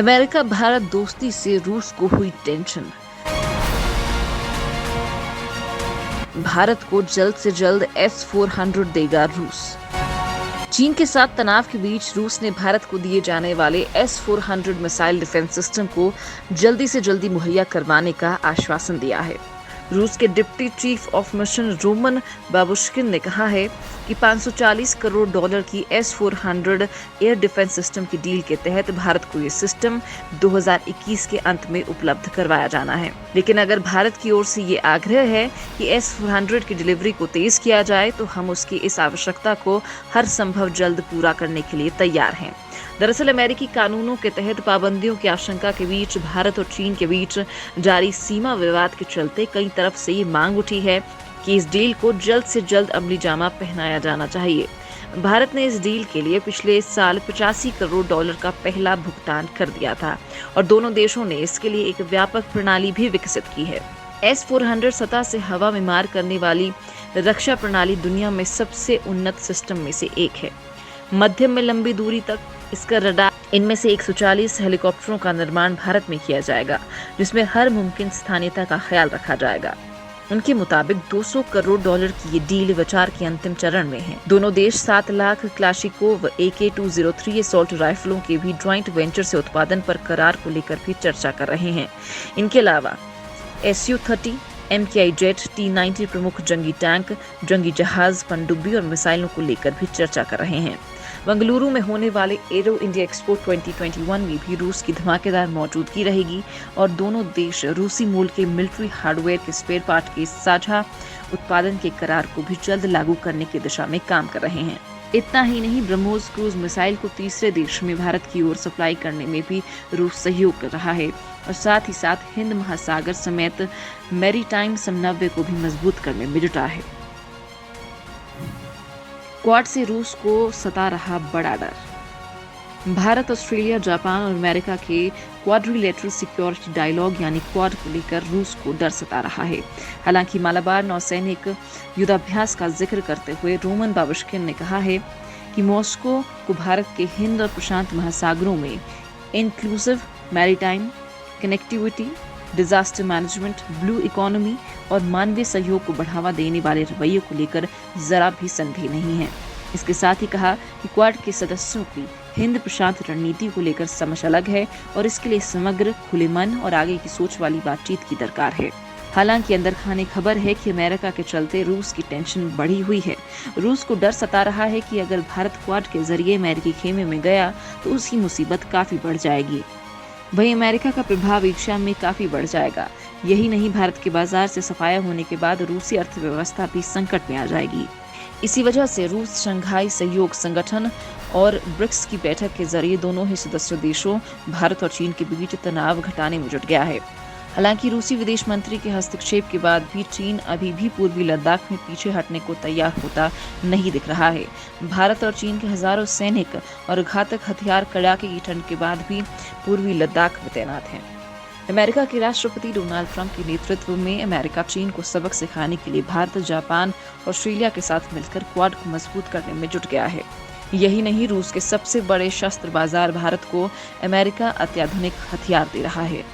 America Bharat दोस्ती से रूस को हुई टेंशन। भारत को जल्द से जल्द S-400 देगा रूस। चीन के साथ तनाव के बीच रूस ने भारत को दिए जाने वाले S-400 मिसाइल डिफेंस सिस्टम को जल्दी से जल्दी मुहैया करवाने का आश्वासन दिया है। रूस के deputy chief of mission Roman Babushkin ने कहा है कि $540 करोड़ की S-400 एयर डिफेंस सिस्टम की डील के तहत भारत को ये सिस्टम 2021 के अंत में उपलब्ध करवाया जाना है। लेकिन अगर भारत की ओर से ये आग्रह है कि S-400 की डिलीवरी को तेज किया जाए तो हम उसकी इस आवश्यकता को हर संभव जल्द पूरा करने के लिए तैयार हैं। दरअसल अमेरिकी कानूनों के तहत पाबंदियों की आशंका के बीच भारत और चीन के बीच जारी सीमा विवाद के चलते कई तरफ से ये मांग उठी है कि इस डील को जल्द से जल्द अमली जामा पहनाया जाना चाहिए। भारत ने इस डील के लिए पिछले साल $85 करोड़ का पहला भुगतान कर दिया था और दोनों देशों ने इसके लिए एक व्यापक प्रणाली भी विकसित की है। S-400 सतह से हवा में मार करने वाली रक्षा प्रणाली दुनिया में सबसे उन्नत सिस्टम में से एक है। मध्यम में लंबी दूरी तक इसका रडार, इनमें से 140 हेलीकॉप्टरों का निर्माण भारत में किया जाएगा, जिसमें हर मुमकिन स्थानीयता का ख्याल रखा जाएगा। उनके मुताबिक $200 करोड़ की ये डील विचार के अंतिम चरण में है। दोनों देश 7 लाख क्लाशिकोव AK-203 असॉल्ट राइफलों के भी ज्वाइंट वेंचर से उत्पादन पर करार को लेकर भी चर्चा कर रहे हैं। इनके अलावा Su-30, MKI जेट, T-90 प्रमुख जंगी टैंक, जंगी जहाज, पनडुब्बी और मिसाइलों को लेकर भी चर्चा कर रहे हैं। बंगलुरु में होने वाले एरो इंडिया एक्सपो 2021 में भी रूस की धमाकेदार मौजूदगी रहेगी और दोनों देश रूसी मूल के मिलिट्री हार्डवेयर के स्पेयर पार्ट के साझा उत्पादन के करार को भी जल्द लागू करने की दिशा में काम कर रहे हैं। इतना ही नहीं, ब्रह्मोस क्रूज मिसाइल को तीसरे देश में भारत की ओर सप्लाई करने में भी रूस सहयोग कर रहा है और साथ ही साथ हिंद महासागर समेत मैरीटाइम समन्वय को भी मजबूत करने में जुटा है। क्वाड से रूस को सता रहा बड़ा डर। भारत, ऑस्ट्रेलिया, जापान और अमेरिका के क्वाड्रिलेटरल सिक्योरिटी डायलॉग यानी क्वाड को लेकर रूस को डर सता रहा है। हालांकि मालाबार नौसैनिक युद्धाभ्यास का जिक्र करते हुए रोमन बाबुश्किन ने कहा है कि मॉस्को को भारत के हिंद और प्रशांत महासागरों में inclusive maritime connectivity, disaster management, blue economy और मानवीय सहयोग को बढ़ावा देने वाले रवैये को लेकर जरा भी संदेह नहीं है। इसके साथ ही कहा कि क्वाड के सदस्यों की हिंद प्रशांत रणनीति को लेकर समझ अलग है और इसके लिए समग्र, खुले मन और आगे की सोच वाली बातचीत की दरकार है। हालांकि अंदर खाने खबर है कि अमेरिका के चलते रूस की टेंशन बढ़ी हुई है। रूस को डर सता रहा है कि अगर भारत क्वाड के जरिए अमेरिकी खेमे में गया तो उसकी मुसीबत काफी बढ़ जाएगी। वहीं अमेरिका का प्रभाव एशिया में काफी बढ़ जाएगा। यही नहीं, भारत के बाजार से सफाया होने के बाद रूसी अर्थव्यवस्था भी संकट में आ जाएगी। इसी वजह से रूस शंघाई सहयोग संगठन और ब्रिक्स की बैठक के जरिए दोनों ही सदस्य देशों भारत और चीन के बीच तनाव घटाने में जुट गया है। हालांकि रूसी विदेश मंत्री के हस्तक्षेप के बाद भी चीन अभी भी पूर्वी लद्दाख में पीछे हटने को तैयार होता नहीं दिख रहा है। भारत और चीन के हजारों सैनिक और घातक हथियार कड़ाके की ठंड के बाद भी पूर्वी लद्दाख में तैनात हैं। अमेरिका के राष्ट्रपति डोनाल्ड ट्रंप के नेतृत्व में अमेरिका चीन को सबक सिखाने के लिए भारत, जापान और ऑस्ट्रेलिया के साथ मिलकर क्वाड को मजबूत करने में जुट गया है। यही नहीं, रूस के सबसे बड़े शस्त्र बाजार भारत को अमेरिका अत्याधुनिक हथियार दे रहा है।